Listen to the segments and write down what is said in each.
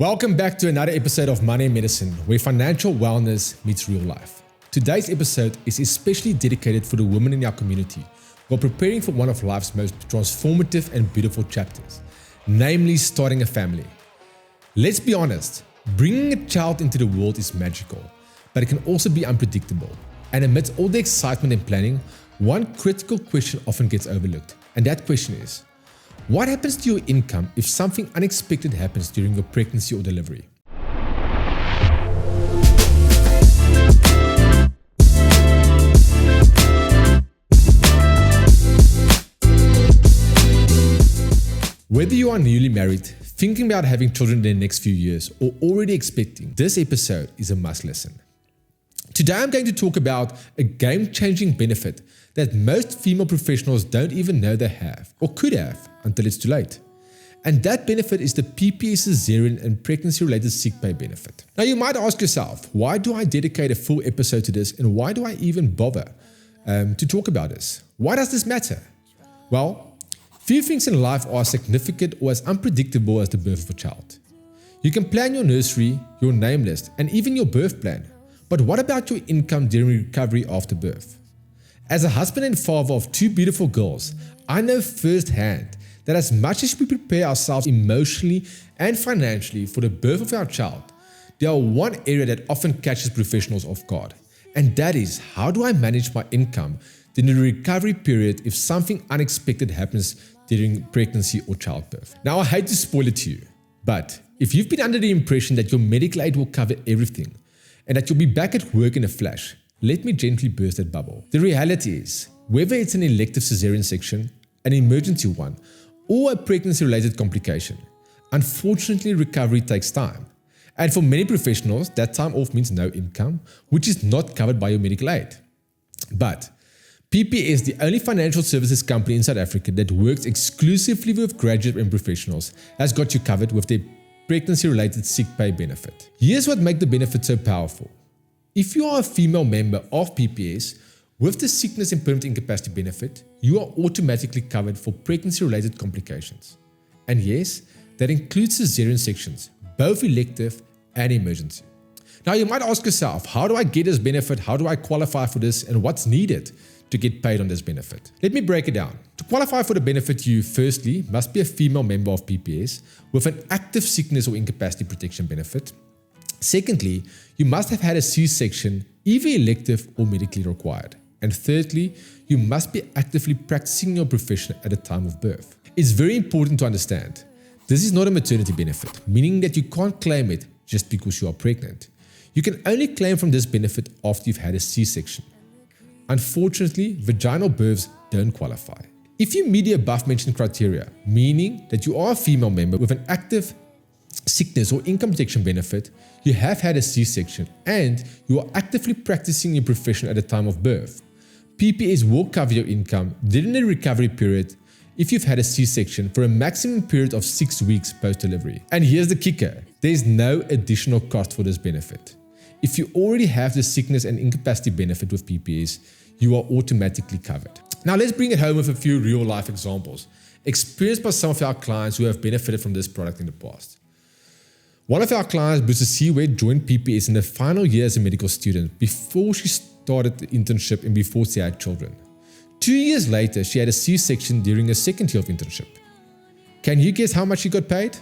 Welcome back to another episode of Money and Medicine, where financial wellness meets real life. Today's episode is especially dedicated for the women in our community who are preparing for one of life's most transformative and beautiful chapters, namely starting a family. Let's be honest, bringing a child into the world is magical, but it can also be unpredictable. And amidst all the excitement and planning, one critical question often gets overlooked, and that question is, what happens to your income if something unexpected happens during your pregnancy or delivery? Whether you are newly married, thinking about having children in the next few years, or already expecting, this episode is a must listen. Today I'm going to talk about a game-changing benefit that most female professionals don't even know they have or could have until it's too late. And that benefit is the PPS Caesarean and pregnancy-related sick pay benefit. Now you might ask yourself, why do I dedicate a full episode to this and why do I even bother to talk about this? Why does this matter? Well, few things in life are as significant or as unpredictable as the birth of a child. You can plan your nursery, your name list, and even your birth plan. But what about your income during recovery after birth? As a husband and father of two beautiful girls, I know firsthand that as much as we prepare ourselves emotionally and financially for the birth of our child, there is one area that often catches professionals off guard, and that is, how do I manage my income during the recovery period if something unexpected happens during pregnancy or childbirth? Now, I hate to spoil it to you, but if you've been under the impression that your medical aid will cover everything, and that you'll be back at work in a flash, let me gently burst that bubble. The reality is, whether it's an elective cesarean section, an emergency one, or a pregnancy-related complication, unfortunately recovery takes time. And for many professionals, that time off means no income, which is not covered by your medical aid. But PPS, the only financial services company in South Africa that works exclusively with graduate and professionals, has got you covered with their pregnancy-related sick pay benefit. Here's what makes the benefit so powerful. If you are a female member of PPS with the sickness and permanent incapacity benefit, you are automatically covered for pregnancy-related complications. And yes, that includes cesarean sections, both elective and emergency. Now you might ask yourself, how do I get this benefit? How do I qualify for this? And what's needed to get paid on this benefit? Let me break it down. To qualify for the benefit, you firstly must be a female member of PPS with an active sickness or incapacity protection benefit. Secondly, you must have had a C-section, either elective or medically required. And thirdly, you must be actively practicing your profession at the time of birth. It's very important to understand, this is not a maternity benefit, meaning that you can't claim it just because you are pregnant. You can only claim from this benefit after you've had a C-section. Unfortunately, vaginal births don't qualify. If you meet the above mentioned criteria, meaning that you are a female member with an active sickness or income protection benefit, you have had a C-section, and you are actively practicing your profession at the time of birth, PPS will cover your income during the recovery period if you've had a C-section for a maximum period of 6 weeks post-delivery. And here's the kicker, there's no additional cost for this benefit. If you already have the sickness and incapacity benefit with PPS, you are automatically covered. Now let's bring it home with a few real-life examples, experienced by some of our clients who have benefited from this product in the past. One of our clients, Busa Siwe, joined PPS in the final year as a medical student before she started the internship and before she had children. 2 years later, she had a C-section during her second year of internship. Can you guess how much she got paid?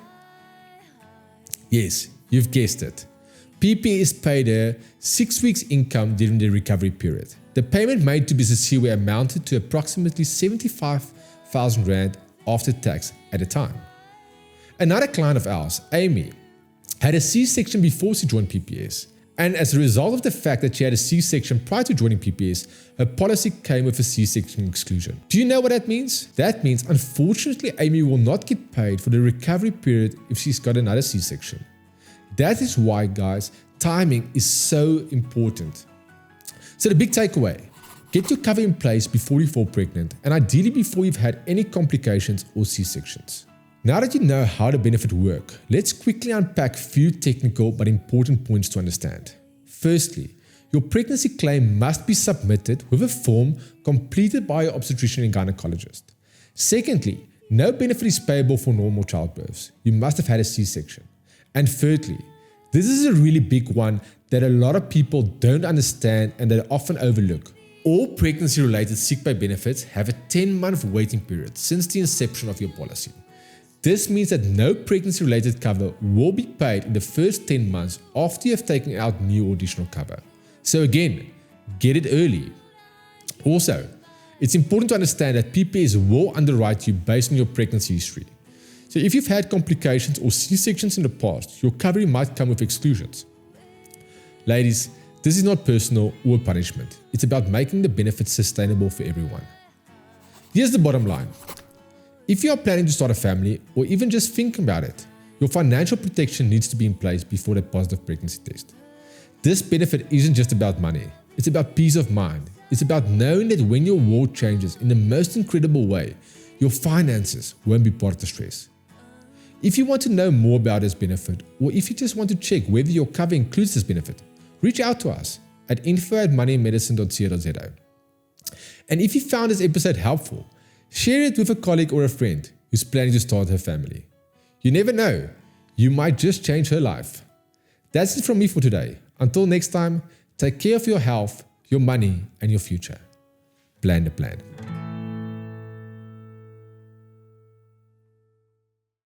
Yes, you've guessed it. PPS paid her 6 weeks income during the recovery period. The payment made to Busa Siwe amounted to approximately 75,000 Rand after tax at the time. Another client of ours, Amy, had a C-section before she joined PPS, and as a result of the fact that she had a C-section prior to joining PPS, her policy came with a C-section exclusion. Do you know what that means? That means, unfortunately, Amy will not get paid for the recovery period if she's got another C-section. That is why, guys, timing is so important. So the big takeaway, get your cover in place before you fall pregnant, and ideally before you've had any complications or C-sections. Now that you know how the benefit works, let's quickly unpack a few technical but important points to understand. Firstly, your pregnancy claim must be submitted with a form completed by your obstetrician and gynecologist. Secondly, no benefit is payable for normal childbirths. You must have had a C-section. And thirdly, this is a really big one that a lot of people don't understand and they often overlook. All pregnancy-related sick pay benefits have a 10-month waiting period since the inception of your policy. This means that no pregnancy-related cover will be paid in the first 10 months after you have taken out new or additional cover. So again, get it early. Also, it's important to understand that PPS will underwrite you based on your pregnancy history. So if you've had complications or C-sections in the past, your coverage might come with exclusions. Ladies, this is not personal or punishment. It's about making the benefits sustainable for everyone. Here's the bottom line. If you are planning to start a family or even just thinking about it, your financial protection needs to be in place before that positive pregnancy test. This benefit isn't just about money. It's about peace of mind. It's about knowing that when your world changes in the most incredible way, your finances won't be part of the stress. If you want to know more about this benefit, or if you just want to check whether your cover includes this benefit, reach out to us at info@moneymedicine.co.za. And if you found this episode helpful, share it with a colleague or a friend who's planning to start her family. You never know, you might just change her life. That's it from me for today. Until next time, take care of your health, your money, and your future. Plan the plan.